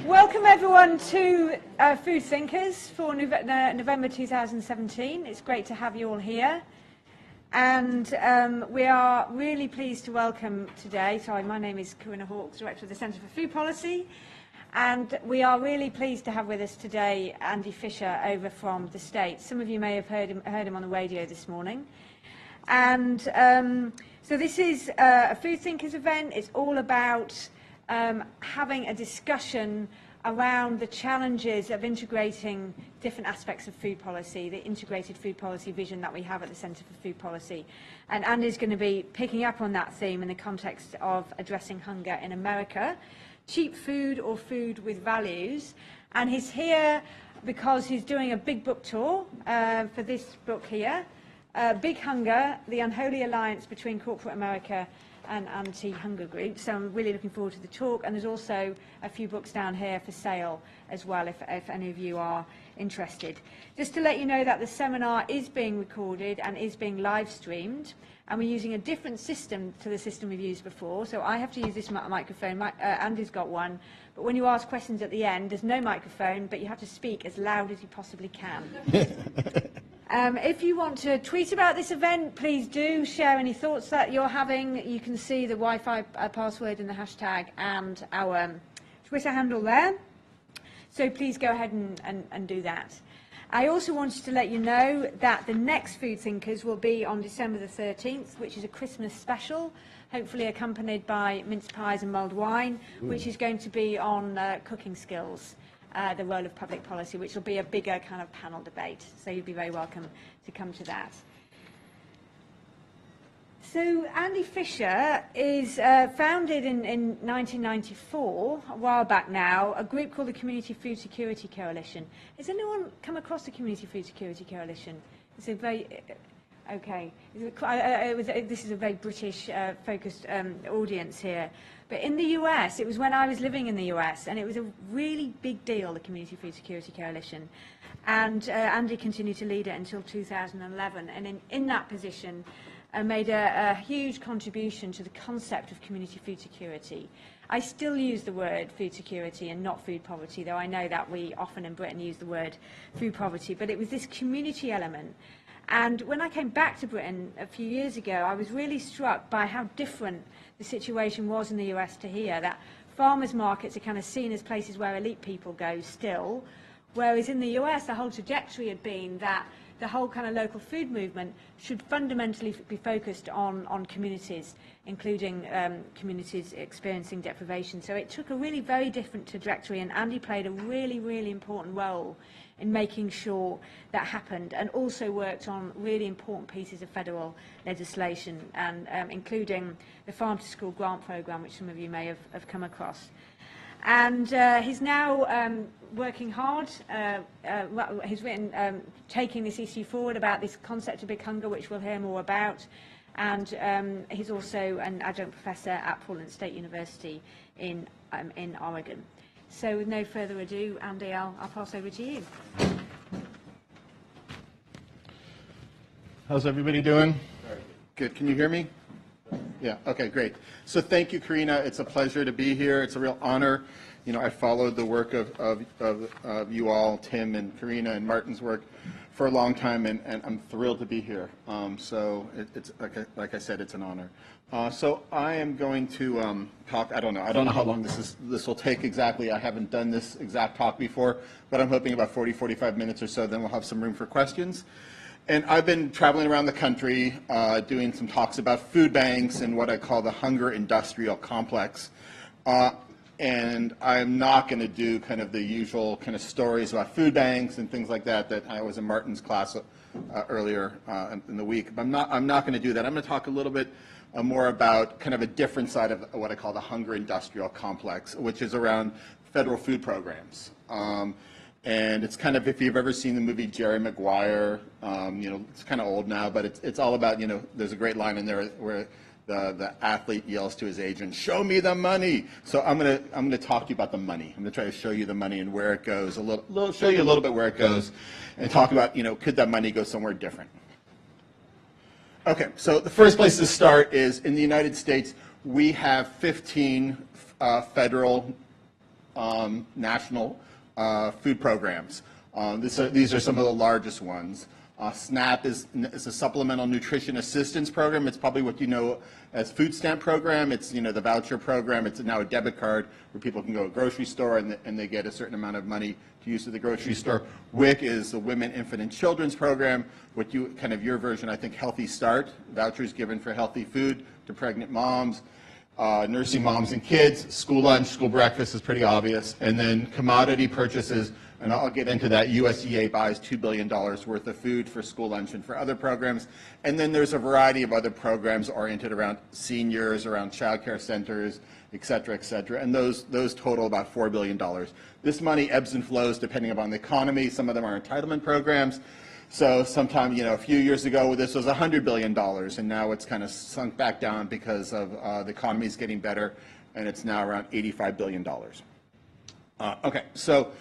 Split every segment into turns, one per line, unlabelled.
Welcome everyone to Food Thinkers for November 2017. It's great to have you all here. And we are really pleased to welcome today, my name is Corinna Hawkes, Director of the Centre for Food Policy. And we are really pleased to have with us today Andy Fishe over from the States. Some of you may have heard him on the radio this morning. And so this is a Food Thinkers event. It's all about having a discussion around the challenges of integrating different aspects of food policy, the integrated food policy vision that we have at the Centre for Food Policy. And Andy's going to be picking up on that theme in the context of addressing hunger in America, cheap food or food with values. And he's here because he's doing a big book tour for this book here, Big Hunger, The Unholy Alliance Between Corporate America and Anti-Hunger Groups. So I'm really looking forward to the talk, and there's also a few books down here for sale as well if any of you are interested. Just to let you know that the seminar is being recorded and is being live streamed, and we're using a different system to the system we've used before. So I have to use this microphone, Andy's got one, but when you ask questions at the end, there's no microphone, but you have to speak as loud as you possibly can. If you want to tweet about this event, please do share any thoughts that you're having. You can see the Wi-Fi password and the hashtag and our Twitter handle there. So please go ahead and do that. I also wanted to let you know that the next Food Thinkers will be on December the 13th, which is a Christmas special, hopefully accompanied by mince pies and mulled wine, which is going to be on cooking skills. The role of public policy, which will be a bigger kind of panel debate. So you'd be very welcome to come to that. So Andy Fishe is founded in 1994, a while back now, a group called the Community Food Security Coalition. Has anyone come across the Community Food Security Coalition? It's a very... Okay, this is a very British focused audience here. But in the US, it was when I was living in the US, and it was a really big deal, the Community Food Security Coalition. And Andy continued to lead it until 2011. And in that position, made a huge contribution to the concept of community food security. I still use the word food security and not food poverty, though I know that we often in Britain use the word food poverty. But it was this community element. And when I came back to Britain a few years ago, I was really struck by how different the situation was in the US to here, that farmers markets are kind of seen as places where elite people go still, whereas in the US the whole trajectory had been that the whole kind of local food movement should fundamentally be focused on communities, including communities experiencing deprivation. So it took a really very different trajectory, and Andy played a really, really important role in making sure that happened, and also worked on really important pieces of federal legislation, and including the Farm to School grant program, which some of you may have come across. And he's now working hard. He's written taking this issue forward about this concept of big hunger, which we'll hear more about. And he's also an adjunct professor at Portland State University in Oregon. So with no further ado, Andy, I'll pass over to you.
How's everybody doing? Good. Can you hear me? Yeah. Okay, great. So thank you, Corinna. It's a pleasure to be here. It's a real honor. You know, I followed the work of you all, Tim and Corinna and Martin's work, for a long time, and I'm thrilled to be here. So it's like I said, it's an honor. So I am going to talk. I don't know how long this will take exactly. I haven't done this exact talk before, but I'm hoping about 45 minutes or so. Then we'll have some room for questions. And I've been traveling around the country doing some talks about food banks and what I call the hunger industrial complex. And I'm not going to do kind of the usual kind of stories about food banks and things like that I was in Martin's class earlier in the week. But I'm not going to do that. I'm going to talk a little bit more about kind of a different side of what I call the hunger industrial complex, which is around federal food programs. And it's kind of, if you've ever seen the movie Jerry Maguire, you know, it's kind of old now, but it's all about, you know, there's a great line in there where the athlete yells to his agent, "Show me the money." So I'm gonna talk to you about the money. I'm gonna try to show you the money and where it goes, show you a little bit where it goes, and talk about, you know, could that money go somewhere different? Okay, so the first place to start is in the United States, we have 15 federal national food programs. These are some of the largest ones. SNAP is a supplemental nutrition assistance program. It's probably what you know as food stamp program. It's the voucher program. It's now a debit card where people can go to a grocery store and they get a certain amount of money to use at the grocery store. WIC is the Women, Infant, and Children's program. What your version, I think, Healthy Start, vouchers given for healthy food to pregnant moms. Nursing moms and kids, school lunch, school breakfast is pretty obvious, and then commodity purchases, and I'll get into that. USDA buys $2 billion worth of food for school lunch and for other programs, and then there's a variety of other programs oriented around seniors, around child care centers, et cetera, and those total about $4 billion. This money ebbs and flows depending upon the economy. Some of them are entitlement programs. So sometime, a few years ago, this was $100 billion, and now it's kind of sunk back down because of the economy is getting better, and it's now around $85 billion. Okay, so,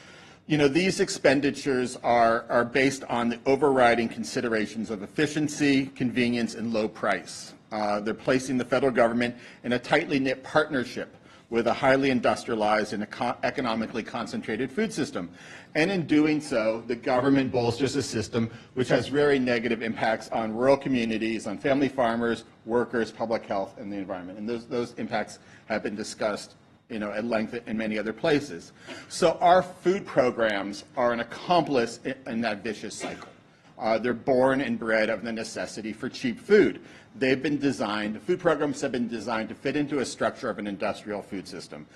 these expenditures are based on the overriding considerations of efficiency, convenience, and low price. They're placing the federal government in a tightly knit partnership with a highly industrialized and economically concentrated food system. And in doing so, the government bolsters a system which has very negative impacts on rural communities, on family farmers, workers, public health, and the environment. And those impacts have been discussed at length in many other places. So our food programs are an accomplice in that vicious cycle. They're born and bred of the necessity for cheap food. Food programs have been designed to fit into a structure of an industrial food system.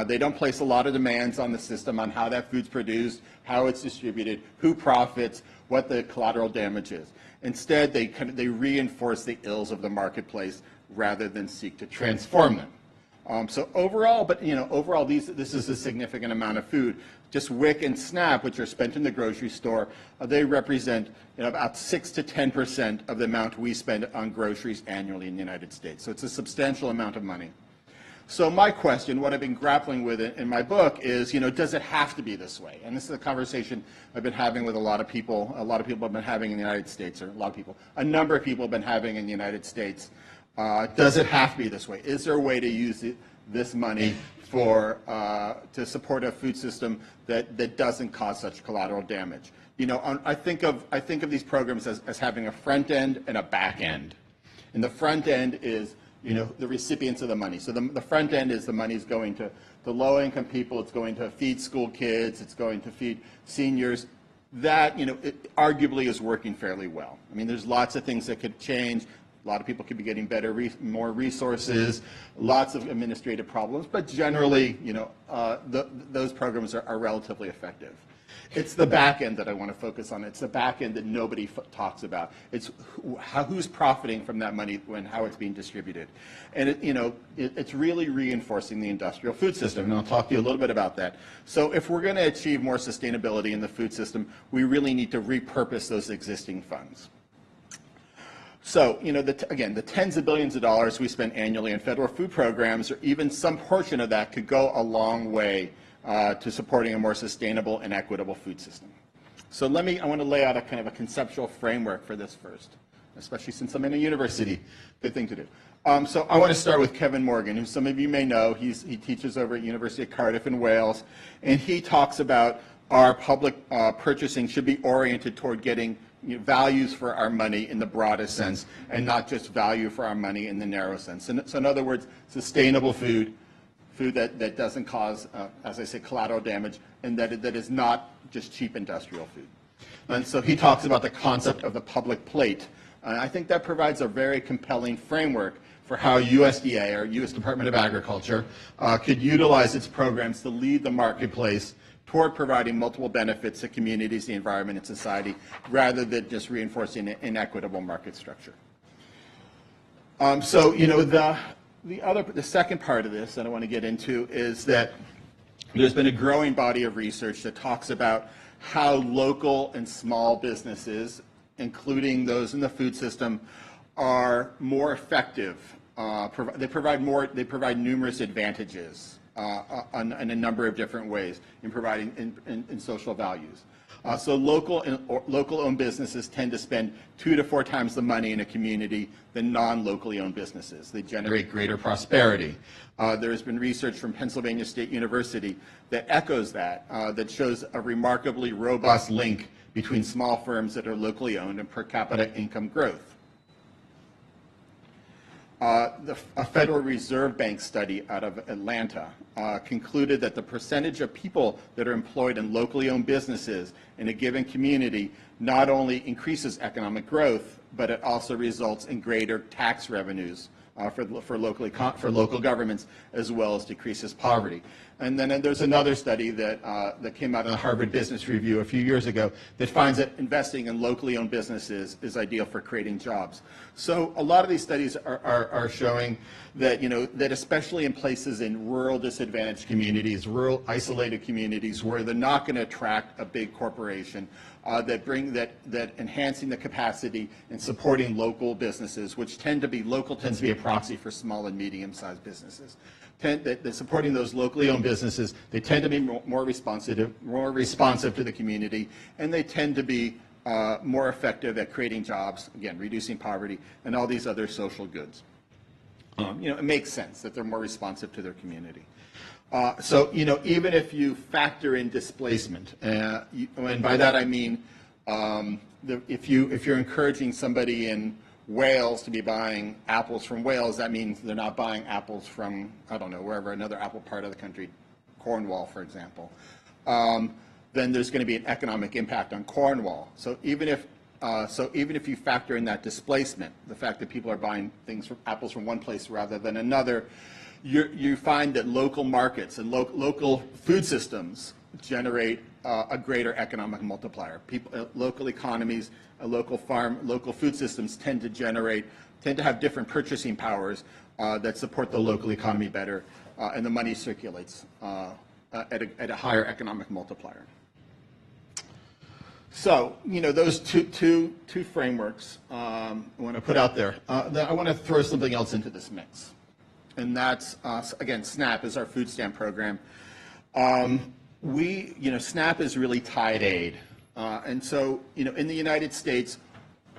They don't place a lot of demands on the system on how that food's produced, how it's distributed, who profits, what the collateral damage is. Instead, they reinforce the ills of the marketplace rather than seek to transform them. So overall, this is a significant amount of food. Just WIC and SNAP, which are spent in the grocery store, they represent about 6 to 10% of the amount we spend on groceries annually in the United States. So it's a substantial amount of money. So my question, what I've been grappling with in my book is, does it have to be this way? And this is a conversation I've been having with a lot of people have been having in the United States, or a number of people have been having in the United States. Does it have to be this way? Is there a way to use this money to support a food system that doesn't cause such collateral damage? I think of these programs as having a front end and a back end. And the front end is the recipients of the money. So the front end is the money is going to the low-income people. It's going to feed school kids. It's going to feed seniors. That it arguably is working fairly well. I mean, there's lots of things that could change. A lot of people could be getting more resources, lots of administrative problems, but generally, those programs are relatively effective. It's the back end that I want to focus on. It's the back end that nobody talks about. It's who's profiting from that money and how it's being distributed. And it's really reinforcing the industrial food system, and I'll talk to you a little bit about that. So if we're going to achieve more sustainability in the food system, we really need to repurpose those existing funds. So, the tens of billions of dollars we spend annually on federal food programs, or even some portion of that, could go a long way to supporting a more sustainable and equitable food system. So I want to lay out a kind of a conceptual framework for this first, especially since I'm in a university. Good thing to do. So I want to start with Kevin Morgan, who some of you may know. He teaches over at University of Cardiff in Wales, and he talks about our public purchasing should be oriented toward getting values for our money in the broadest sense, and not just value for our money in the narrow sense. So in other words, sustainable food that doesn't cause, as I say, collateral damage, and that is not just cheap industrial food. And so he talks about the concept of the public plate. I think that provides a very compelling framework for how USDA, or U.S. Department of Agriculture, could utilize its programs to lead the marketplace toward providing multiple benefits to communities, the environment, and society, rather than just reinforcing an inequitable market structure. The second part of this that I want to get into is that there's been a growing body of research that talks about how local and small businesses, including those in the food system, are more effective. They provide numerous advantages in a number of different ways in providing in social values. So local-owned businesses tend to spend 2 to 4 times the money in a community than non-locally owned businesses. They generate greater prosperity. There has been research from Pennsylvania State University that echoes that, that shows a remarkably robust link between small firms that are locally owned and per capita income growth. A Federal Reserve Bank study out of Atlanta concluded that the percentage of people that are employed in locally owned businesses in a given community not only increases economic growth, but it also results in greater tax revenues for local governments, as well as decreases poverty. And then there's another study that came out in the Harvard Business Review a few years ago that finds that investing in locally owned businesses is ideal for creating jobs. So a lot of these studies are showing that, that especially in places in rural disadvantaged communities, rural isolated communities where they're not going to attract a big corporation, that enhancing the capacity and supporting local businesses, which tends to be a proxy for small and medium-sized businesses. That supporting those locally owned businesses, they tend to be more responsive to the community, and they tend to be more effective at creating jobs, again, reducing poverty, and all these other social goods. It makes sense that they're more responsive to their community. So, even if you factor in displacement, and by that I mean if you're encouraging somebody in Wales to be buying apples from Wales, that means they're not buying apples from, I don't know, wherever, another apple part of the country, Cornwall, for example. Then there's going to be an economic impact on Cornwall. So even if you factor in that displacement, the fact that people are buying apples from one place rather than another, you find that local markets and local food systems generate a greater economic multiplier. Local economies, local food systems tend to have different purchasing powers that support the local economy better, and the money circulates at a higher economic multiplier. So, those two frameworks I want to put out there. I want to throw something else into this mix, and that's again, SNAP is our food stamp program. SNAP is really tied aid, and so in the United States,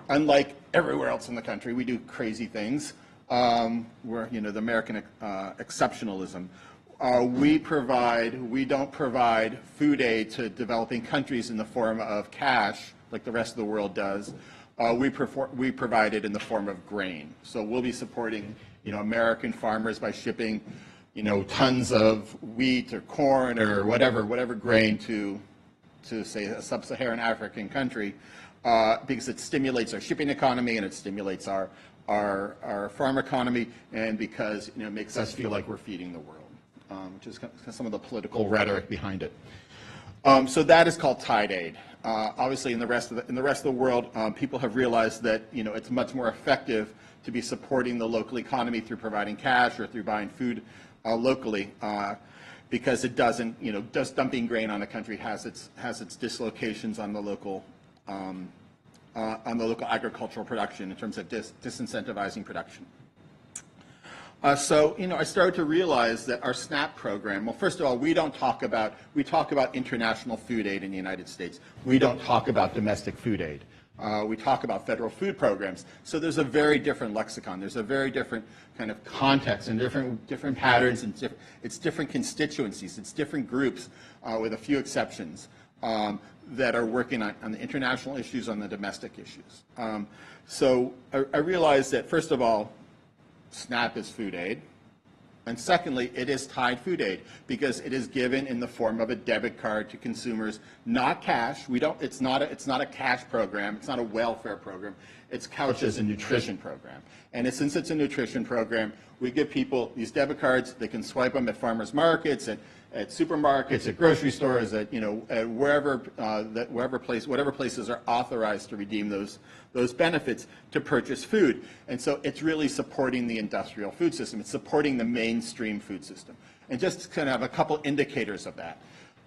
unlike everywhere else in the country, we do crazy things. We're the American exceptionalism. We don't provide food aid to developing countries in the form of cash like the rest of the world does. We provide it in the form of grain. So we'll be supporting American farmers by shipping tons of wheat or corn or whatever grain to say a sub-Saharan African country, because it stimulates our shipping economy and it stimulates our farm economy, and because it makes us feel like we're feeding the world, which is some of the political rhetoric behind it. So that is called tied aid. Obviously, in the rest of the world, people have realized that it's much more effective to be supporting the local economy through providing cash or through buying food locally, because it doesn't, just dumping grain on a country has its dislocations on the local agricultural production in terms of disincentivizing production. So I started to realize that our SNAP program, well, first of all, we talk about international food aid in the United States. We don't talk about domestic food aid. We talk about federal food programs. So there's a very different lexicon. There's a very different kind of context and different patterns, and it's different constituencies. It's different groups, with a few exceptions, that are working on the international issues, on the domestic issues. So I realized that, first of all, SNAP is food aid, and secondly, it is tied food aid because it is given in the form of a debit card to consumers, not cash. It's not a cash program. It's not a welfare program. It's couched as a nutrition program. And since it's a nutrition program, we give people these debit cards. They can swipe them at farmers markets, at supermarkets, at grocery stores, at whatever places are authorized to redeem those benefits to purchase food. And so it's really supporting the industrial food system. It's supporting the mainstream food system. And just to kind of have a couple indicators of that.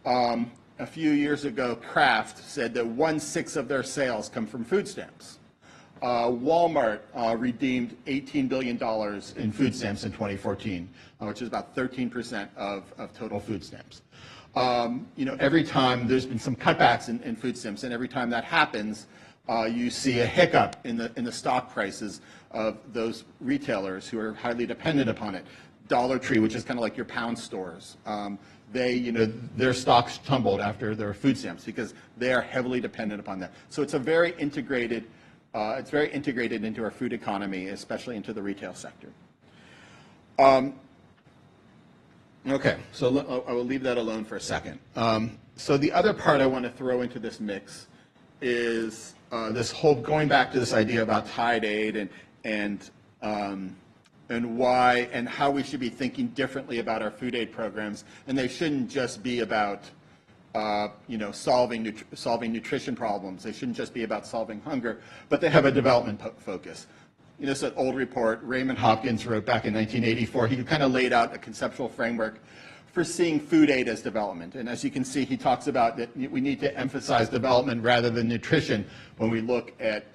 A few years ago, Kraft said that 1/6 of their sales come from food stamps. Walmart redeemed $18 billion in food stamps in 2014, which is about 13% of total food stamps. Every time there's been some cutbacks in food stamps, and every time that happens, you see a hiccup in the stock prices of those retailers who are highly dependent upon it. Dollar Tree, which is kind of like your pound stores, their stocks tumbled after their food stamps because they are heavily dependent upon that. So it's a very integrated, into our food economy, especially into the retail sector. Okay, so I will leave that alone for a second. So the other part I want to throw into this mix is this whole going back to this idea about Tide Aid and why and how we should be thinking differently about our food aid programs, and they shouldn't just be about solving nutrition problems. They shouldn't just be about solving hunger, but they have a development focus. It's an old report Raymond Hopkins wrote back in 1984. He kind of laid out a conceptual framework for seeing food aid as development. And as you can see, he talks about that we need to emphasize development rather than nutrition when we look at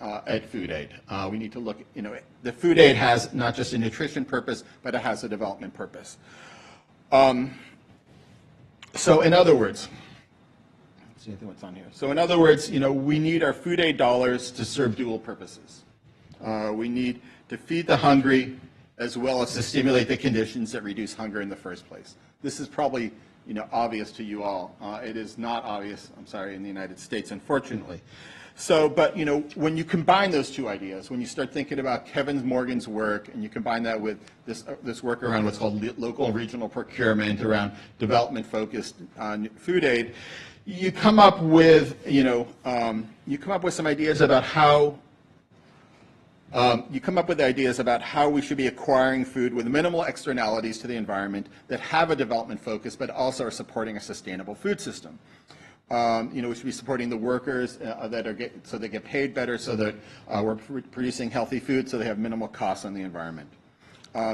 food aid. We need to look, the food aid has not just a nutrition purpose, but it has a development purpose. So in other words, let's see what's on here. So in other words, we need our food aid dollars to serve dual purposes. We need to feed the hungry as well as to stimulate the conditions that reduce hunger in the first place. This is probably obvious to you all. It is not obvious, I'm sorry, in the United States, unfortunately. So, but when you combine those two ideas, when you start thinking about Kevin Morgan's work and you combine that with this work around what's called local and regional procurement, around development focused on food aid, you come up with some ideas about how we should be acquiring food with minimal externalities to the environment that have a development focus, but also are supporting a sustainable food system. We should be supporting the workers so they get paid better, so that we're producing healthy food, so they have minimal costs on the environment.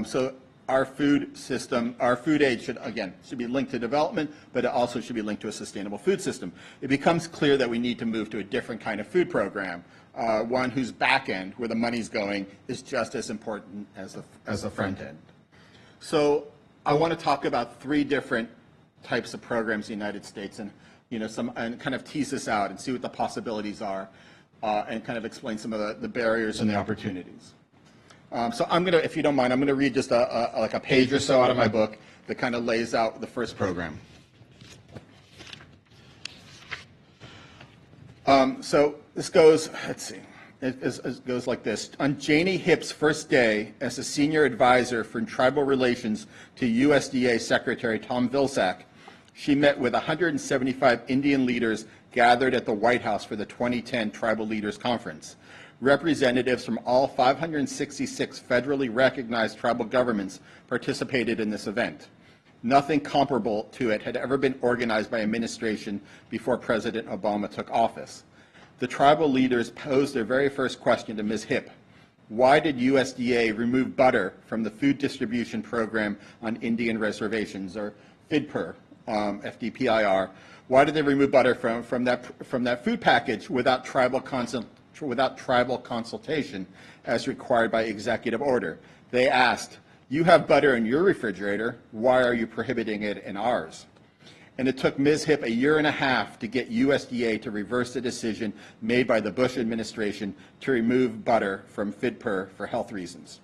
So our food system, our food aid should be linked to development, but it also should be linked to a sustainable food system. It becomes clear that we need to move to a different kind of food program, one whose back end, where the money's going, is just as important as the front end. So I want to talk about 3 different types of programs in the United States, and and kind of tease this out and see what the possibilities are, and kind of explain some of the barriers and the opportunities. So I'm going to, if you don't mind, I'm going to read just like a page or so out of my book that kind of lays out the first program. So this goes, let's see, it goes like this. On Janie Hipp's first day as a senior advisor for tribal relations to USDA Secretary Tom Vilsack, she met with 175 Indian leaders gathered at the White House for the 2010 Tribal Leaders Conference. Representatives from all 566 federally recognized tribal governments participated in this event. Nothing comparable to it had ever been organized by administration before President Obama took office. The tribal leaders posed their very first question to Ms. Hipp. Why did USDA remove butter from the food distribution program on Indian reservations, or FDPIR, FDPIR? Why did they remove butter from that food package without tribal consultation as required by executive order? They asked, you have butter in your refrigerator, why are you prohibiting it in ours? And it took Ms. Hipp a year and a half to get USDA to reverse the decision made by the Bush administration to remove butter from FDPIR for health reasons.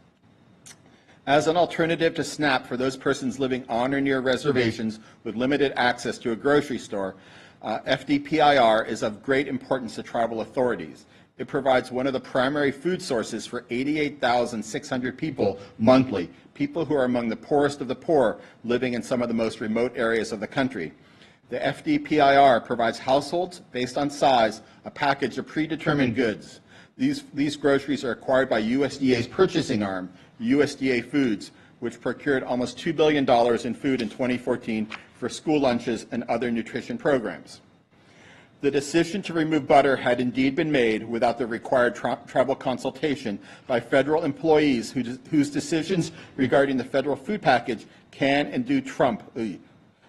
As an alternative to SNAP for those persons living on or near reservations with limited access to a grocery store, FDPIR is of great importance to tribal authorities. It provides one of the primary food sources for 88,600 people monthly, people who are among the poorest of the poor living in some of the most remote areas of the country. The FDPIR provides households, based on size, a package of predetermined goods. These groceries are acquired by USDA's purchasing arm, USDA Foods, which procured almost $2 billion in food in 2014 for school lunches and other nutrition programs. The decision to remove butter had indeed been made without the required tribal consultation by federal employees whose decisions regarding the federal food package can and do trump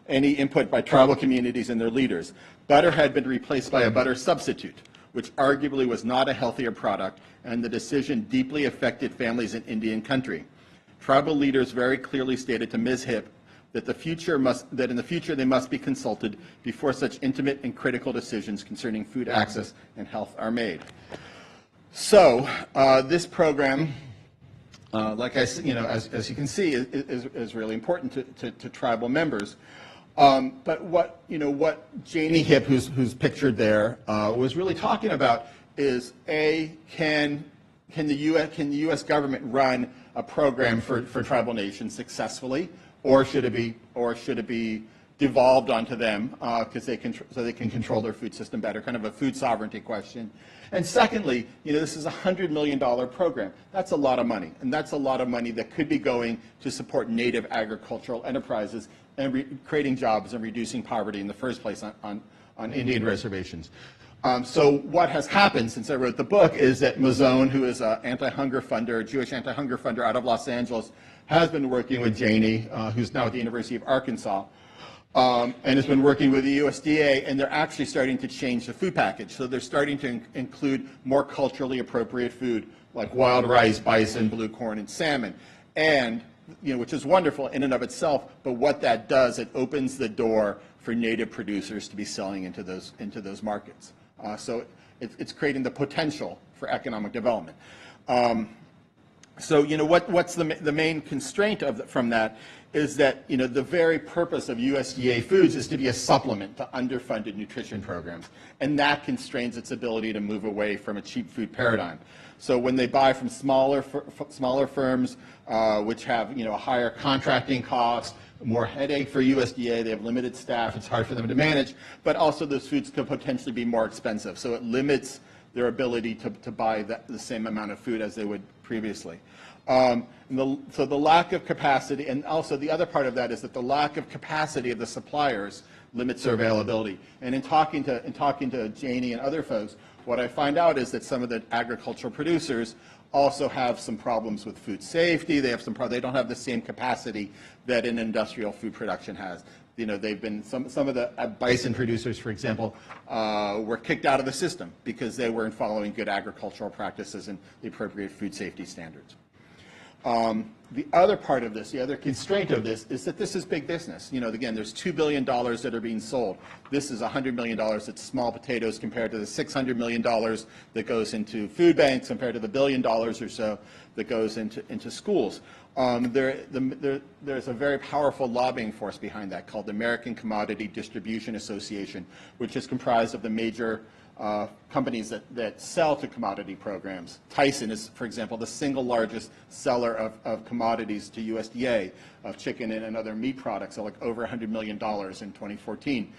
any input by tribal communities and their leaders. Butter had been replaced by a butter substitute, which arguably was not a healthier product, and the decision deeply affected families in Indian country. Tribal leaders very clearly stated to Ms. Hip that in the future they must be consulted before such intimate and critical decisions concerning food access and health are made. So this program, like I said, as you can see, is really important to tribal members. But what Janie Hip, who's pictured there, was really talking about is can the U.S. government run a program for tribal nations successfully, or should it be devolved onto them so they can control their food system better? Kind of a food sovereignty question. And secondly, this is a $100 million program. That's a lot of money, and that's a lot of money that could be going to support native agricultural enterprises and creating jobs and reducing poverty in the first place on Indian reservations. So what has happened since I wrote the book is that Mazone, who is an anti-hunger funder, a Jewish anti-hunger funder out of Los Angeles, has been working with Janie, who's now at the University of Arkansas, and has been working with the USDA, and they're actually starting to change the food package. So they're starting to include more culturally appropriate food, like wild rice, bison, blue corn, and salmon, and which is wonderful in and of itself. But what that does, it opens the door for native producers to be selling into those markets. So it's creating the potential for economic development. So what's the main constraint from that is that the very purpose of USDA foods is to be a supplement to underfunded nutrition programs, and that constrains its ability to move away from a cheap food paradigm. So when they buy from smaller firms, which have a higher contracting cost, more headache for USDA, they have limited staff, it's hard for them to manage, but also those foods could potentially be more expensive. So it limits their ability to buy the same amount of food as they would previously. So the lack of capacity, and also the other part of that is that the lack of capacity of the suppliers limits their availability. And in talking to Janie and other folks, what I find out is that some of the agricultural producers also have some problems with food safety. They don't have the same capacity that an industrial food production has. They've been some of the bison producers, for example, were kicked out of the system because they weren't following good agricultural practices and the appropriate food safety standards. The other part of this, the other constraint of this, is that this is big business. Again, there's $2 billion that are being sold. This is $100 million. It's small potatoes compared to the $600 million that goes into food banks, compared to the $1 billion or so that goes into schools. There's a very powerful lobbying force behind that called the American Commodity Distribution Association, which is comprised of the major companies that sell to commodity programs. Tyson is, for example, the single largest seller of commodities to USDA, of chicken and other meat products, so like over $100 million in 2014.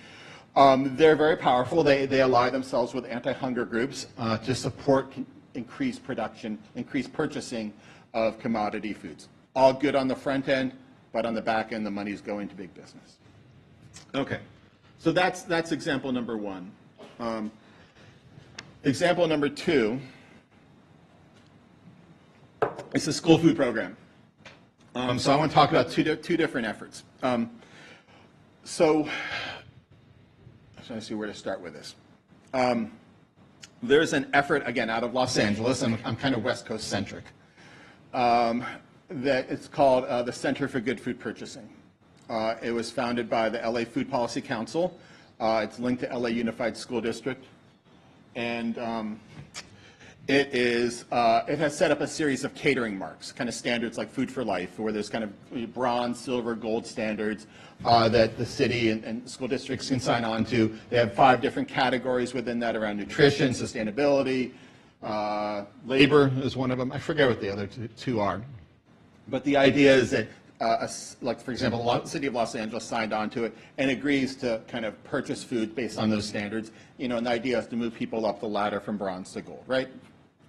They're very powerful. They ally themselves with anti-hunger groups to support increased production, increased purchasing of commodity foods. All good on the front end, but on the back end, the money's going to big business. Okay, so that's example number one. Example number two is the school food program. So I want to talk about two different efforts. So I'm trying to see where to start with this. There's an effort, again, out of Los Angeles, and I'm kind of West Coast centric, that it's called the Center for Good Food Purchasing. It was founded by the LA Food Policy Council. It's linked to LA Unified School District. And it has set up a series of catering marks, kind of standards like Food for Life, where there's kind of bronze, silver, gold standards that the city and school districts can sign on to. They have 5 different categories within that around nutrition, sustainability, labor is one of them. I forget what the other two are. But the idea is that, like for example, the city of Los Angeles signed on to it and agrees to kind of purchase food based on those standards. And the idea is to move people up the ladder from bronze to gold, right?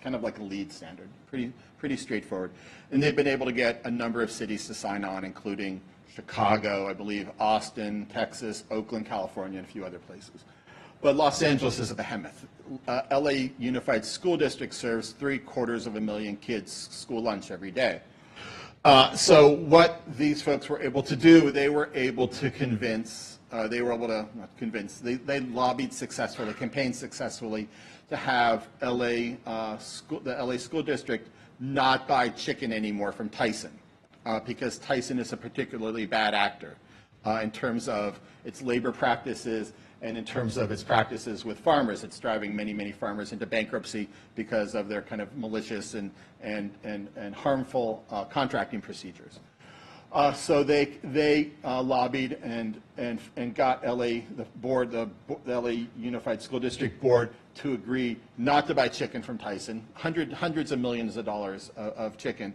Kind of like a LEED standard, pretty straightforward. And they've been able to get a number of cities to sign on, including Chicago, I believe, Austin, Texas, Oakland, California, and a few other places. But Los Angeles is a behemoth. LA Unified School District serves 750,000 kids school lunch every day. So what these folks were able to do, they were able to convince they were able to, not convince, they lobbied successfully, campaigned successfully to have the LA school district not buy chicken anymore from Tyson, because Tyson is a particularly bad actor in terms of its labor practices and in terms of its practices with farmers. It's driving many, many farmers into bankruptcy because of their kind of malicious and harmful contracting procedures. So they lobbied and got the LA Unified School District Board to agree not to buy chicken from Tyson, hundreds of millions of dollars of chicken,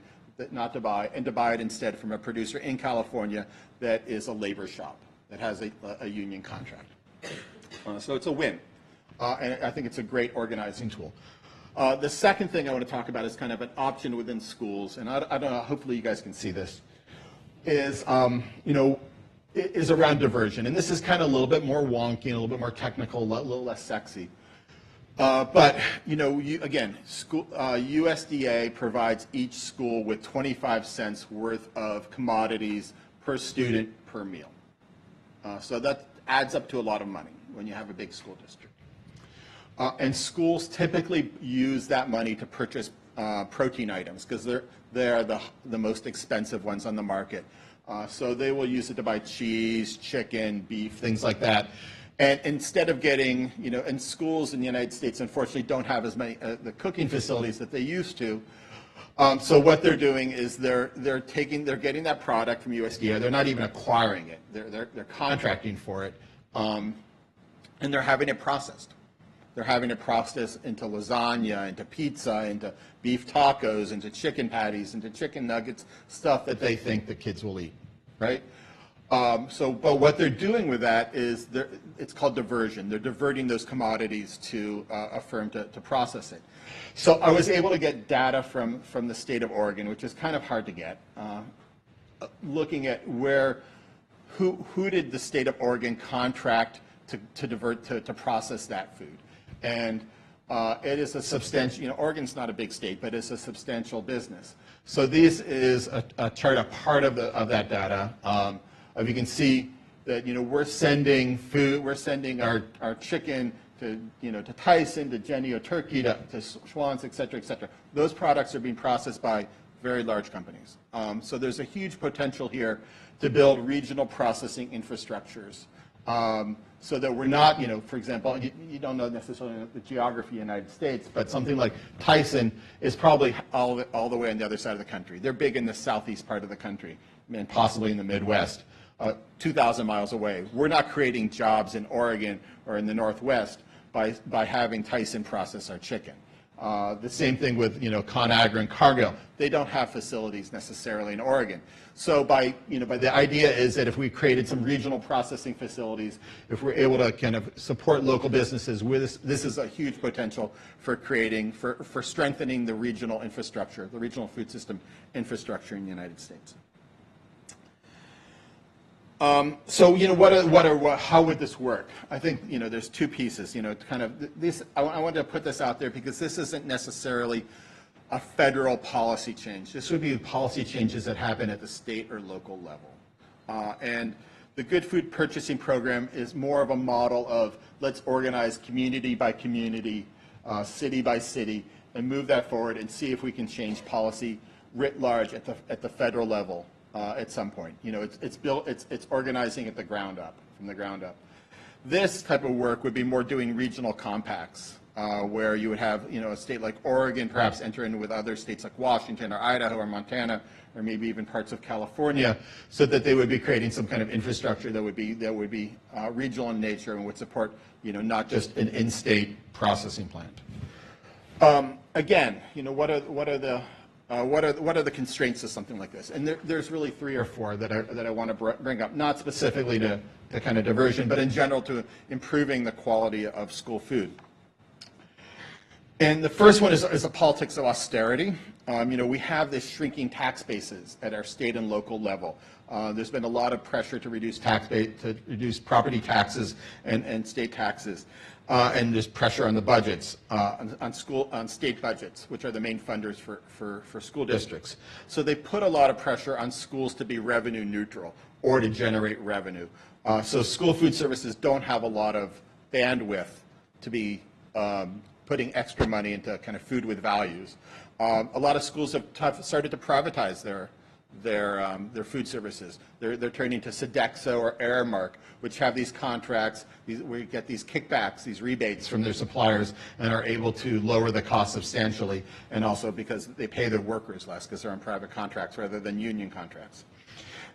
not to buy, and to buy it instead from a producer in California that is a labor shop, that has a union contract. So it's a win, and I think it's a great organizing tool. The second thing I want to talk about is kind of an option within schools, and I don't know, hopefully you guys can see this, is is around diversion, and this is kind of a little bit more wonky and a little bit more technical, a little less sexy. But again, USDA provides each school with 25 cents worth of commodities per student per meal. So that adds up to a lot of money when you have a big school district. And schools typically use that money to purchase protein items because they're the most expensive ones on the market. So they will use it to buy cheese, chicken, beef, things like that. And instead of getting, and schools in the United States unfortunately don't have as many the cooking facilities that they used to. So what they're doing is they're getting that product from USDA. They're not even acquiring it. They're contracting for it, and they're having it processed. They're having it processed into lasagna, into pizza, into beef tacos, into chicken patties, into chicken nuggets, stuff that they think the kids will eat, right? But what they're doing with that is it's called diversion. They're diverting those commodities to a firm to process it. So I was able to get data from the state of Oregon, which is kind of hard to get, looking at who did the state of Oregon contract to process that food. And it is a substantial, Oregon's not a big state, but it's a substantial business. So this is a chart, a part of that data. You can see that we're sending food, we're sending our chicken to to Tyson, to Jenny Turkey, to Schwann's, et cetera, et cetera. Those products are being processed by very large companies. So there's a huge potential here to build regional processing infrastructures. So that we're not, for example, you don't know necessarily the geography of the United States, but something like Tyson is probably all the way on the other side of the country. They're big in the southeast part of the country, and possibly in the Midwest, 2,000 miles away. We're not creating jobs in Oregon or in the Northwest by having Tyson process our chicken. The same thing with ConAgra and Cargill. They don't have facilities necessarily in Oregon. So by the idea is that if we created some regional processing facilities, if we're able to kind of support local businesses with this is a huge potential for for strengthening the regional infrastructure, the regional food system infrastructure in the United States. So how would this work? I think there's two pieces. I wanted to put this out there because this isn't necessarily a federal policy change. This would be policy changes that happen at the state or local level. And the Good Food Purchasing Program is more of a model of let's organize community by community, city by city, and move that forward and see if we can change policy writ large at the federal level. At some point, it's organizing at the ground up, from the ground up. This type of work would be more doing regional compacts, where you would have, a state like Oregon perhaps enter in with other states like Washington or Idaho or Montana, or maybe even parts of California, so that they would be creating some kind of infrastructure that would be regional in nature and would support, not just an in-state processing plant. Again, what are the constraints to something like this? And there's really 3 or 4 that I want to bring up, not specifically to kind of diversion, but in general to improving the quality of school food. And the first one is a politics of austerity. We have this shrinking tax bases at our state and local level. There's been a lot of pressure to reduce property taxes and state taxes, and there's pressure on the budgets, on state budgets, which are the main funders for school districts. So they put a lot of pressure on schools to be revenue neutral or to generate revenue. So school food services don't have a lot of bandwidth to be putting extra money into kind of food with values. A lot of schools have started to privatize their food services. They're turning to Sodexo or Aramark, which have these contracts where you get these kickbacks, these rebates from their suppliers, and are able to lower the cost substantially, and also because they pay their workers less because they're on private contracts rather than union contracts.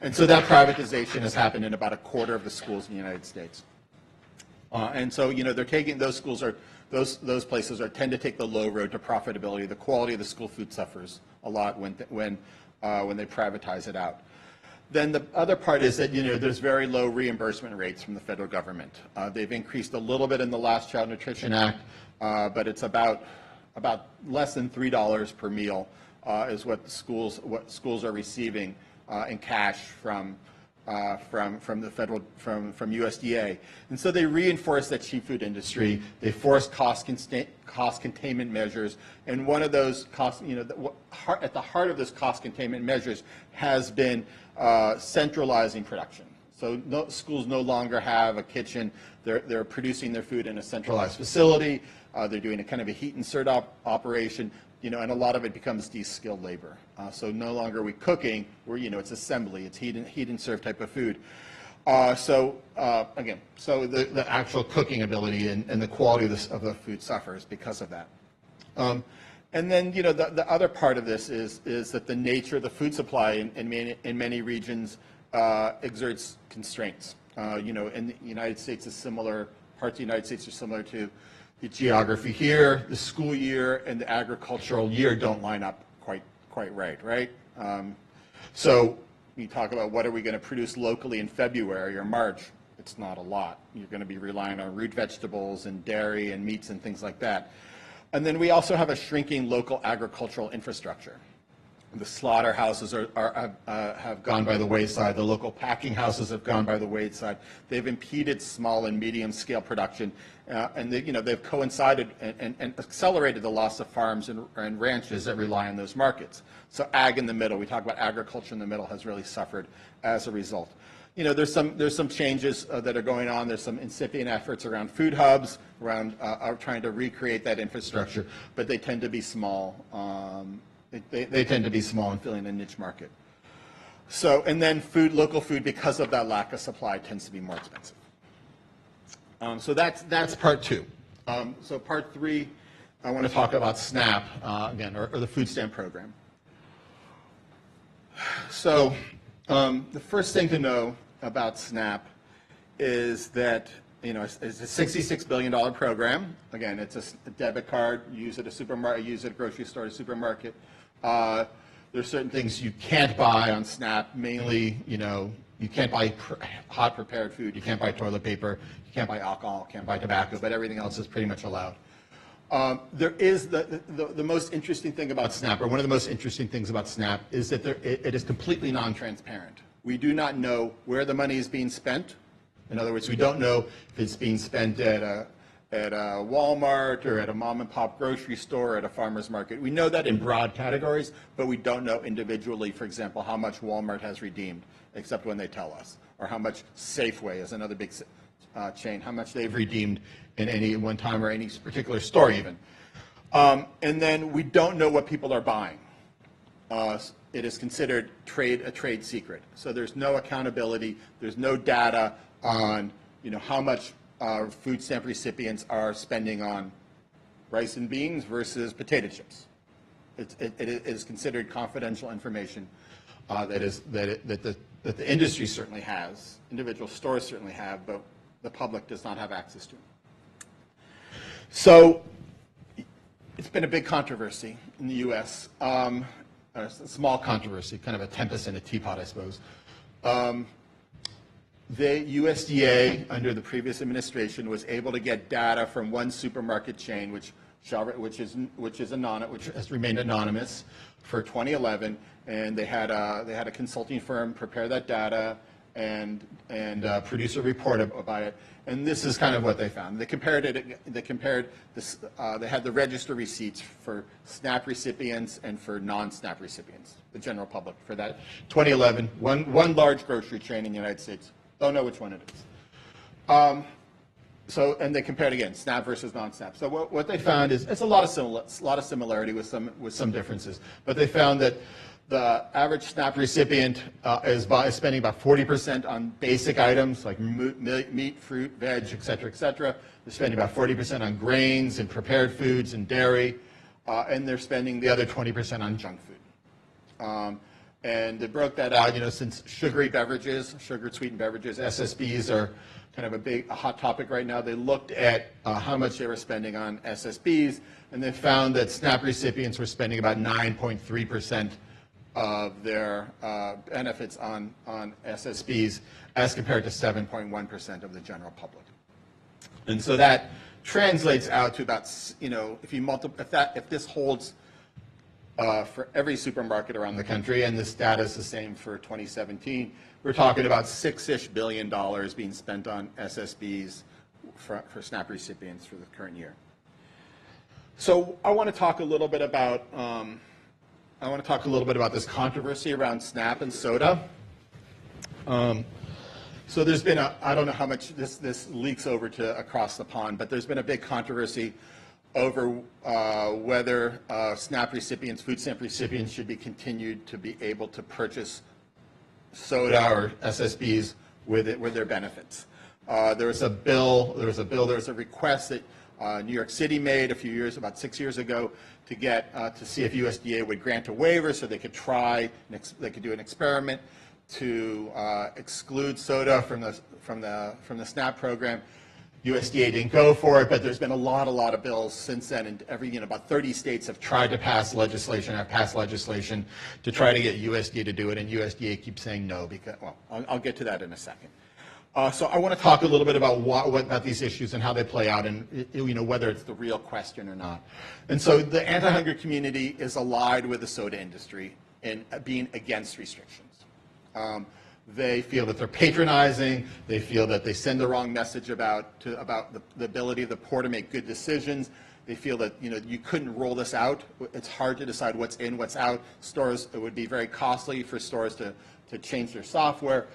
And so that privatization has happened in about a quarter of the schools in the United States. And so, they're taking, those schools are, those places tend to take the low road to profitability. The quality of the school food suffers a lot when they privatize it out. Then the other part is that, there's very low reimbursement rates from the federal government. They've increased a little bit in the last Child Nutrition Act, but it's about less than $3 per meal is what schools are receiving in cash from USDA. And so they reinforce that cheap food industry. They force cost containment measures. And one of those at the heart of those cost containment measures has been centralizing production. So schools no longer have a kitchen. They're producing their food in a centralized facility. They're doing a kind of a heat and serve operation. And a lot of it becomes de-skilled labor. So no longer are we cooking, it's assembly, it's heat and serve type of food. So the actual cooking ability and the quality of the food suffers because of that. And then, the other part of this is that the nature of the food supply in many regions exerts constraints. In the United States is similar, parts of the United States are similar to the geography here, the school year, and the agricultural year don't line up quite right? So you talk about what are we going to produce locally in February or March, it's not a lot. You're going to be relying on root vegetables and dairy and meats and things like that. And then we also have a shrinking local agricultural infrastructure. The slaughterhouses have gone by the wayside. The local packing houses have gone by the wayside. They've impeded small and medium scale production, and they've coincided and accelerated the loss of farms and ranches that rely on those markets. So ag in the middle, we talk about agriculture in the middle, has really suffered as a result. There's some changes that are going on. There's some incipient efforts around food hubs, around trying to recreate that infrastructure, but they tend to be small. They tend to be small and filling a niche market. So, and then local food, because of that lack of supply, tends to be more expensive. So that's part two. So part three, I want to talk about SNAP again, or the food stamp program. So the first thing to know about SNAP is that it's a $66 billion program. Again, it's a debit card. You use it at a supermarket, use it at a grocery store, a supermarket. There's certain things you can't buy on SNAP. Mainly, you can't buy hot prepared food. You can't buy toilet paper. You can't buy alcohol. Can't buy tobacco. But everything else is pretty much allowed. There is the most interesting thing about SNAP, or one of the most interesting things about SNAP, is that it is completely non-transparent. We do not know where the money is being spent. In other words, we don't know if it's being spent at a Walmart or at a mom and pop grocery store or at a farmer's market. We know that in broad categories, but we don't know individually, for example, how much Walmart has redeemed, except when they tell us, or how much Safeway is another big chain, how much they've redeemed in any one time or any particular store even. And then we don't know what people are buying. It is considered a trade secret. So there's no accountability, there's no data on how much food stamp recipients are spending on rice and beans versus potato chips. It is considered confidential information that the industry certainly has, individual stores certainly have, but the public does not have access to. So it's been a big controversy in the U.S., a small controversy, kind of a tempest in a teapot, I suppose. The USDA, under the previous administration, was able to get data from one supermarket chain, which which has remained anonymous for 2011, and they had a consulting firm prepare that data and produce a report about it. And this is kind of what they found. They compared this. They had the register receipts for SNAP recipients and for non-SNAP recipients, the general public, for that 2011 one large grocery chain in the United States. Don't know which one it is. And they compared again, SNAP versus non-SNAP. So what they found is it's a lot of similarity with some differences. But they found that the average SNAP recipient is spending about 40% on basic items like meat, fruit, veg, et cetera, et cetera. They're spending about 40% on grains and prepared foods and dairy, and they're spending the other 20% on junk food. And they broke that out, since sugar-sweetened beverages, SSBs are kind of a hot topic right now. They looked at how much they were spending on SSBs, and they found that SNAP recipients were spending about 9.3% of their benefits on SSBs, as compared to 7.1% of the general public. And so that translates out to about, if this holds for every supermarket around the country, and this data is the same for 2017, we're talking about $6-ish billion being spent on SSBs for SNAP recipients for the current year. So I want to talk a little bit about this controversy around SNAP and soda. So there's been I don't know how much this leaks over to across the pond, but there's been a big controversy over whether SNAP recipients, food stamp recipients, should be continued to be able to purchase soda or SSBs with their benefits. There was a request that New York City made about 6 years ago to see if USDA would grant a waiver so they could do an experiment to exclude soda from the SNAP program. USDA didn't go for it, but there's been a lot of bills since then, and about 30 states have tried to pass legislation to try to get USDA to do it, and USDA keeps saying no because, well, I'll get to that in a second. So I want to talk a little bit about about these issues and how they play out, and whether it's the real question or not. And so the anti-hunger community is allied with the soda industry in being against restrictions. They feel that they're patronizing. They feel that they send the wrong message about the ability of the poor to make good decisions. They feel that you couldn't roll this out. It's hard to decide what's in, what's out. It would be very costly for stores to change their software.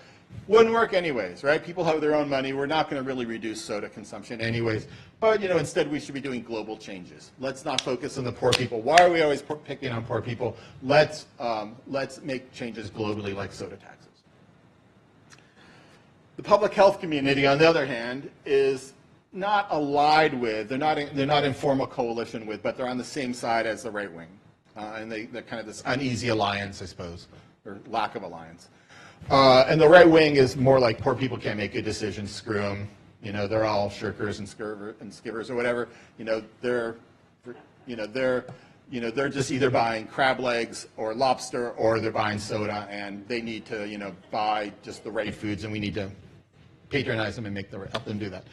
Wouldn't work anyways, right? People have their own money. We're not going to really reduce soda consumption anyways. But instead we should be doing global changes. Let's not focus on the poor people. Why are we always picking on poor people? Let's make changes globally, like soda taxes. The public health community, on the other hand, is not allied with. They're not in formal coalition with, but they're on the same side as the right wing, and they're kind of this uneasy alliance, I suppose, or lack of alliance. And the right wing is more like poor people can't make good decisions. Screw them. They're all shirkers and skivers or whatever. They're just either buying crab legs or lobster, or they're buying soda, and they need to buy just the right foods, and we need to patronize them and help them do that.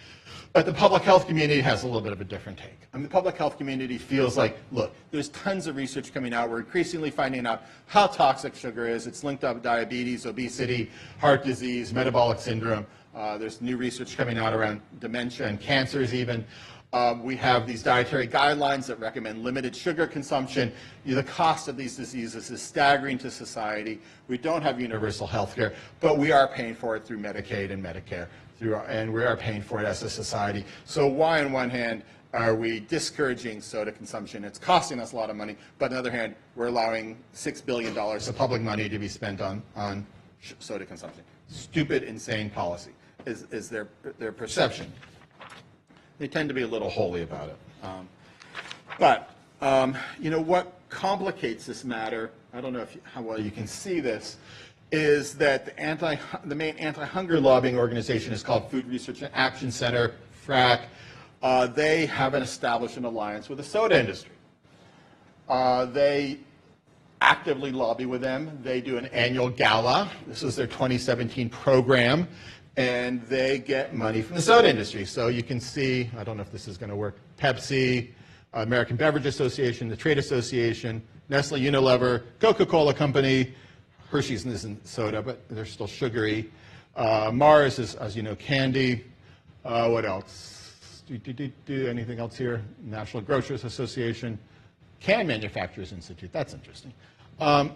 But the public health community has a little bit of a different take. The public health community feels like, look, there's tons of research coming out. We're increasingly finding out how toxic sugar is. It's linked up with diabetes, obesity, heart disease, metabolic syndrome. There's new research coming out around dementia and cancers even. We have these dietary guidelines that recommend limited sugar consumption. The cost of these diseases is staggering to society. We don't have universal health care, but we are paying for it through Medicaid and Medicare, and we are paying for it as a society. So why, on one hand, are we discouraging soda consumption? It's costing us a lot of money, but on the other hand, we're allowing $6 billion of public money to be spent on soda consumption. Stupid, insane policy is their perception. They tend to be a little holy about it. But what complicates this matter, I don't know how well you can see this, is that the main anti-hunger lobbying organization is called Food Research and Action Center, FRAC. They haven't established an alliance with the soda industry. They actively lobby with them. They do an annual gala. This is their 2017 program. And they get money from the soda industry. So you can see, I don't know if this is going to work, Pepsi, American Beverage Association, the Trade Association, Nestle, Unilever, Coca-Cola Company. Hershey's isn't soda, but they're still sugary. Mars is, as you know, candy. What else? Anything else here? National Grocers Association. Can Manufacturers Institute. That's interesting.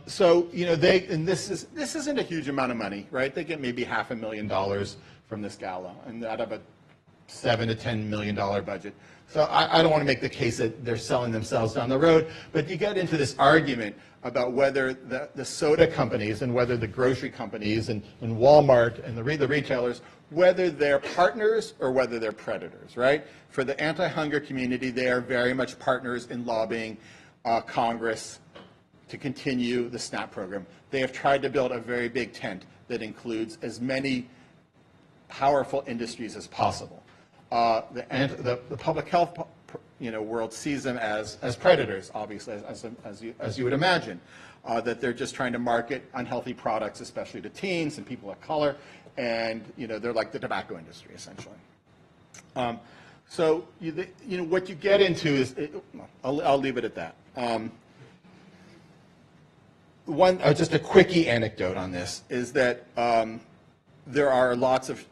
So, you know, and this isn't a huge amount of money, right? They get maybe $500,000 from this gala, and out of a $7 to $10 million budget. So I don't want to make the case that they're selling themselves down the road, but you get into this argument about whether the soda companies and whether the grocery companies and Walmart and the retailers, whether they're partners or whether they're predators, right? For the anti-hunger community, they are very much partners in lobbying Congress to continue the SNAP program. They have tried to build a very big tent that includes as many powerful industries as possible. The public health world sees them as predators, obviously, as you would imagine, that they're just trying to market unhealthy products, especially to teens and people of color, and they're like the tobacco industry, essentially. So what you get into is, I'll leave it at that. Just a quickie anecdote on this is that there are lots of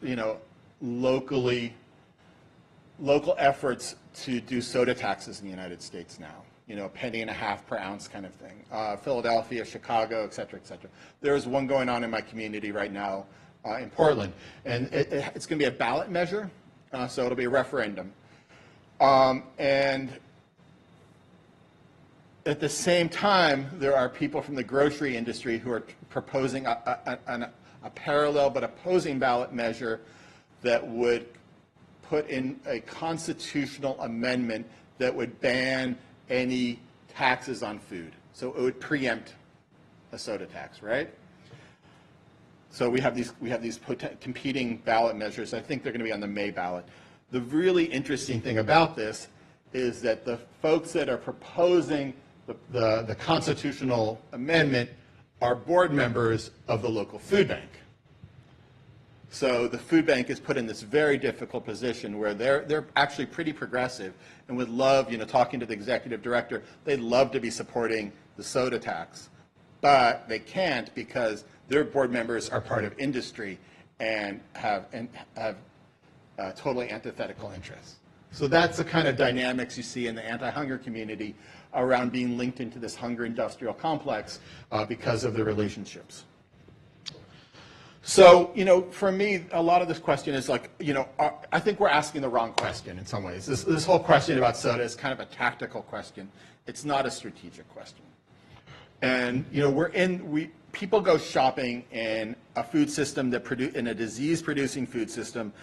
local efforts to do soda taxes in the United States now. A penny and a half per ounce kind of thing. Philadelphia, Chicago, et cetera, et cetera. There's one going on in my community right now in Portland, and it's going to be a ballot measure, so it'll be a referendum. And at the same time, there are people from the grocery industry who are proposing a parallel but opposing ballot measure that would put in a constitutional amendment that would ban any taxes on food. So it would preempt a soda tax, right? So we have these competing ballot measures. I think they're going to be on the May ballot. The really interesting thing about this is that the folks that are proposing the constitutional amendment are board members of the local food bank. So the food bank is put in this very difficult position where they're actually pretty progressive and would love, talking to the executive director, they'd love to be supporting the soda tax, but they can't because their board members are part of industry and have totally antithetical interests. So that's the kind of dynamics you see in the anti-hunger community around being linked into this hunger industrial complex because of the relationships. So, for me, a lot of this question is like, I think we're asking the wrong question in some ways. This whole question about soda is kind of a tactical question. It's not a strategic question. And, people go shopping in a food system in a disease-producing food system.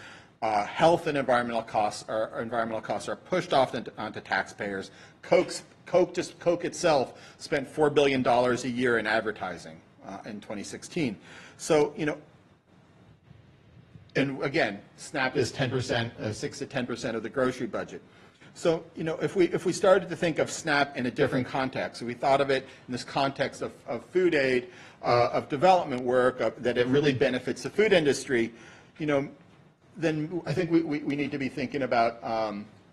Health and environmental costs are pushed off onto taxpayers. Coke itself spent $4 billion a year in advertising in 2016. So, and again, SNAP is 10%, 6 to 10% of the grocery budget. So, if we started to think of SNAP in a different context, if we thought of it in this context of food aid, of development work, that it really benefits the food industry, then I think we need to be thinking about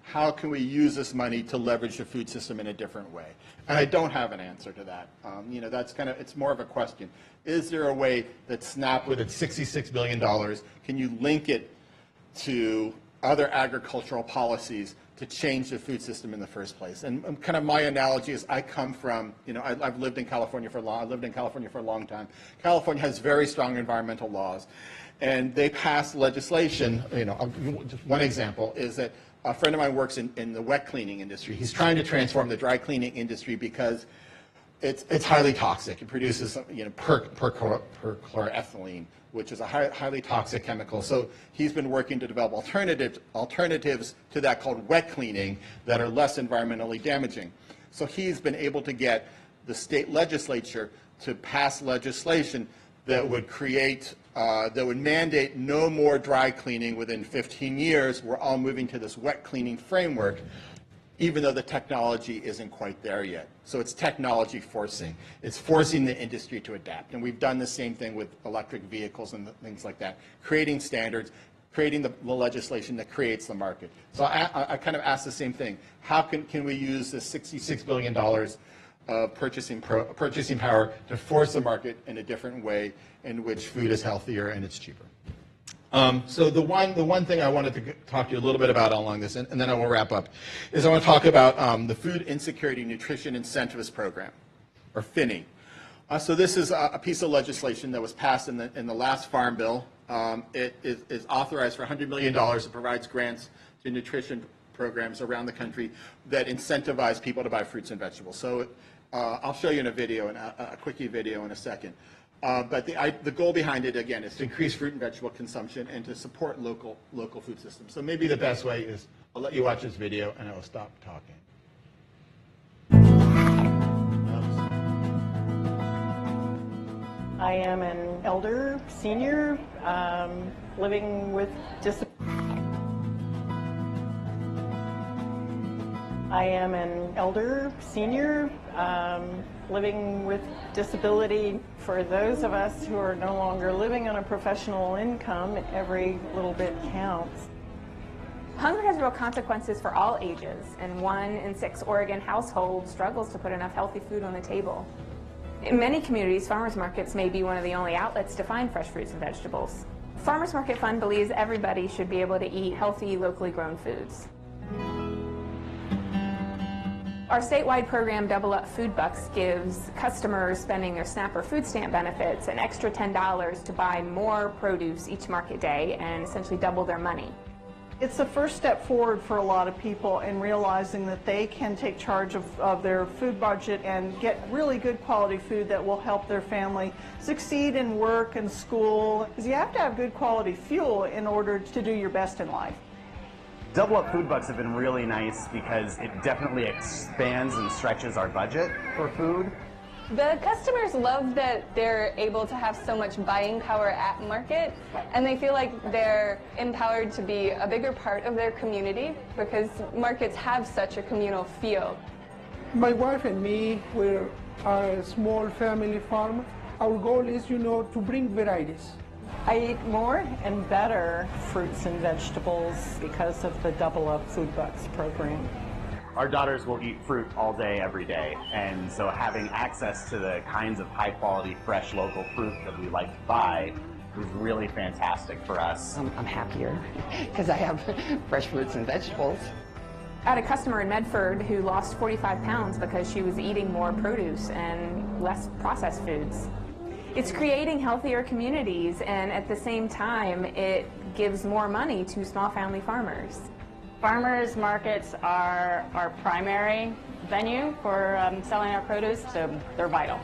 how can we use this money to leverage the food system in a different way. And I don't have an answer to that. That's it's more of a question. Is there a way that SNAP, with its $66 billion, can you link it to other agricultural policies to change the food system in the first place? And kind of my analogy is I come from, I've lived in California for a long time. California has very strong environmental laws. And they passed legislation, just one example is that a friend of mine works in the wet cleaning industry. He's trying to transform the dry cleaning industry because it's highly toxic. It produces, perchloroethylene, which is a highly toxic chemical. So he's been working to develop alternatives to that called wet cleaning that are less environmentally damaging. So he's been able to get the state legislature to pass legislation that would mandate no more dry cleaning within 15 years. We're all moving to this wet cleaning framework, even though the technology isn't quite there yet. So it's technology forcing. It's forcing the industry to adapt. And we've done the same thing with electric vehicles and things like that, creating standards, creating the legislation that creates the market. So I kind of asked the same thing. How can we use this $66 billion of purchasing power to force the market in a different way in which food is healthier and it's cheaper? So the one thing I wanted to talk to you a little bit about along this, and then I will wrap up, is I want to talk about the Food Insecurity Nutrition Incentives Program, or FINI. So this is a piece of legislation that was passed in the last Farm Bill. It is authorized for $100 million. It provides grants to nutrition programs around the country that incentivize people to buy fruits and vegetables. So I'll show you in a video, a quickie video in a second. But the goal behind it, again, is to increase fruit and vegetable consumption and to support local food systems. So maybe the best way is I'll let you watch this video and I will stop talking.
I am an elder, senior, living with disability. I am an elder, senior, living with disability. For those of us who are no longer living on a professional income, every little bit counts.
Hunger has real consequences for all ages, and 1 in 6 Oregon households struggles to put enough healthy food on the table. In many communities, farmers markets may be one of the only outlets to find fresh fruits and vegetables. Farmers Market Fund believes everybody should be able to eat healthy, locally grown foods. Our statewide program, Double Up Food Bucks, gives customers spending their SNAP or food stamp benefits an extra $10 to buy more produce each market day and essentially double their money.
It's the first step forward for a lot of people in realizing that they can take charge of their food budget and get really good quality food that will help their family succeed in work and school. Because you have to have good quality fuel in order to do your best in life.
Double Up Food Bucks have been really nice because it definitely expands and stretches our budget for food.
The customers love that they're able to have so much buying power at market, and they feel like they're empowered to be a bigger part of their community because markets have such a communal feel.
My wife and me, we're a small family farm. Our goal is, to bring varieties.
I eat more and better fruits and vegetables because of the Double Up Food Bucks program.
Our daughters will eat fruit all day, every day, and so having access to the kinds of high-quality, fresh, local fruit that we like to buy is really fantastic for us.
I'm happier because I have fresh fruits and vegetables.
I had a customer in Medford who lost 45 pounds because she was eating more produce and less processed foods. It's creating healthier communities, and at the same time, it gives more money to small family farmers.
Farmers markets are our primary venue for selling our produce, so they're vital.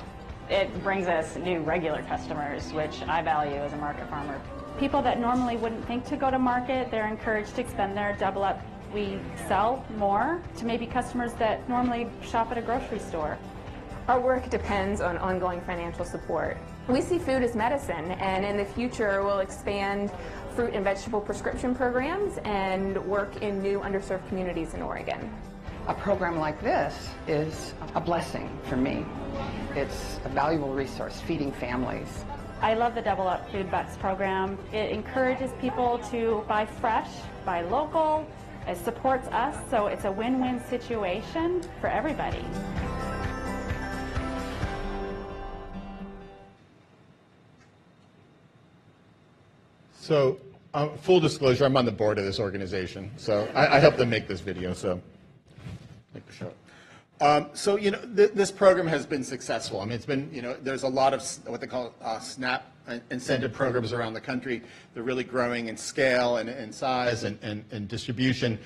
It brings us new regular customers, which I value as a market farmer.
People that normally wouldn't think to go to market, they're encouraged to expend their Double Up. We sell more to maybe customers that normally shop at a grocery store.
Our work depends on ongoing financial support. We see food as medicine, and in the future we'll expand fruit and vegetable prescription programs and work in new underserved communities in Oregon.
A program like this is a blessing for me. It's a valuable resource, feeding families.
I love the Double Up Food Bucks program. It encourages people to buy fresh, buy local. It supports us, so it's a win-win situation for everybody.
So, full disclosure, I'm on the board of this organization, so I helped them make this video, so make the show. So, this program has been successful. I mean, it's been, there's a lot of what they call SNAP incentive programs around the country. They're really growing in scale and in size and distribution.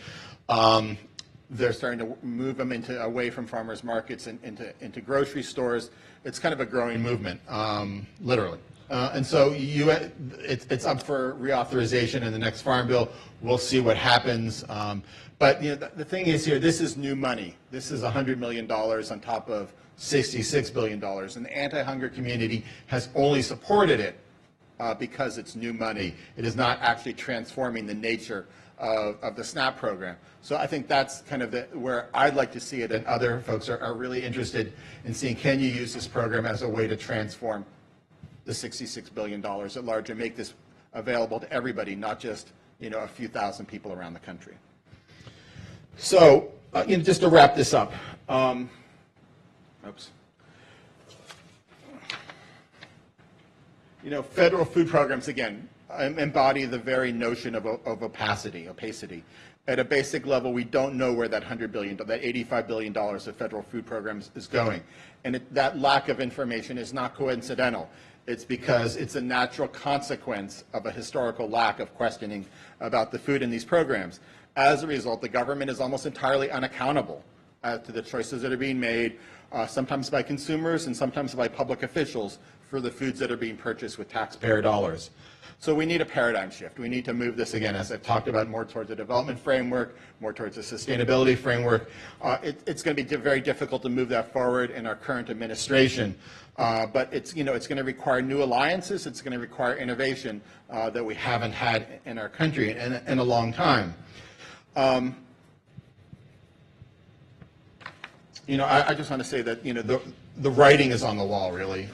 They're starting to move them away from farmers markets and into grocery stores. It's kind of a growing movement, literally. And so it's up for reauthorization in the next Farm Bill. We'll see what happens. But the thing is here, this is new money. This is $100 million on top of $66 billion. And the anti-hunger community has only supported it because it's new money. It is not actually transforming the nature of the SNAP program. So I think that's kind of where I'd like to see it, and other folks are really interested in seeing, can you use this program as a way to transform the $66 billion at large and make this available to everybody, not just a few thousand people around the country. So, just to wrap this up, federal food programs, again, embody the very notion of opacity. At a basic level, we don't know where that $100 billion, that $85 billion of federal food programs is going. And that lack of information is not coincidental. It's because it's a natural consequence of a historical lack of questioning about the food in these programs. As a result, the government is almost entirely unaccountable to the choices that are being made, sometimes by consumers and sometimes by public officials, for the foods that are being purchased with taxpayer dollars. So we need a paradigm shift. We need to move this, again, as I've talked about, more towards a development framework, more towards a sustainability framework. It's going to be very difficult to move that forward in our current administration, but it's going to require new alliances. It's going to require innovation that we haven't had in our country in a long time. I just want to say that the writing is on the wall, really.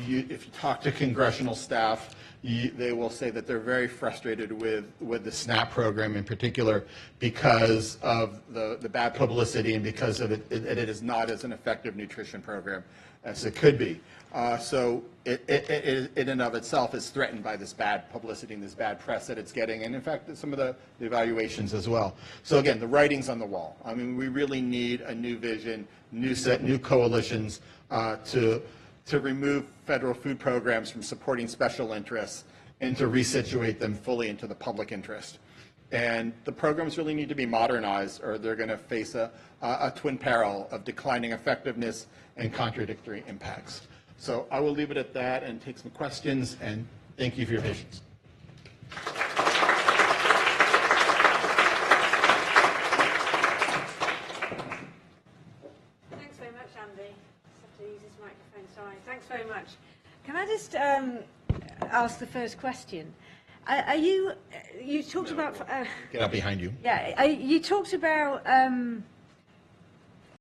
If you talk to congressional staff, they will say that they're very frustrated with the SNAP program in particular because of the bad publicity and because of it is not as an effective nutrition program as it could be. So it in and of itself is threatened by this bad publicity and this bad press that it's getting, and in fact some of the evaluations as well. So again, the writing's on the wall. I mean, we really need a new vision, new coalitions to remove federal food programs from supporting special interests and to resituate them fully into the public interest. And the programs really need to be modernized, or they're going to face a twin peril of declining effectiveness and contradictory impacts. So I will leave it at that and take some questions, and thank you for your patience.
Thanks very much, Andy. Just have to use this microphone, sorry. Thanks very much. Can I just ask the first question? You talked about...
Get out behind you.
Yeah, you talked about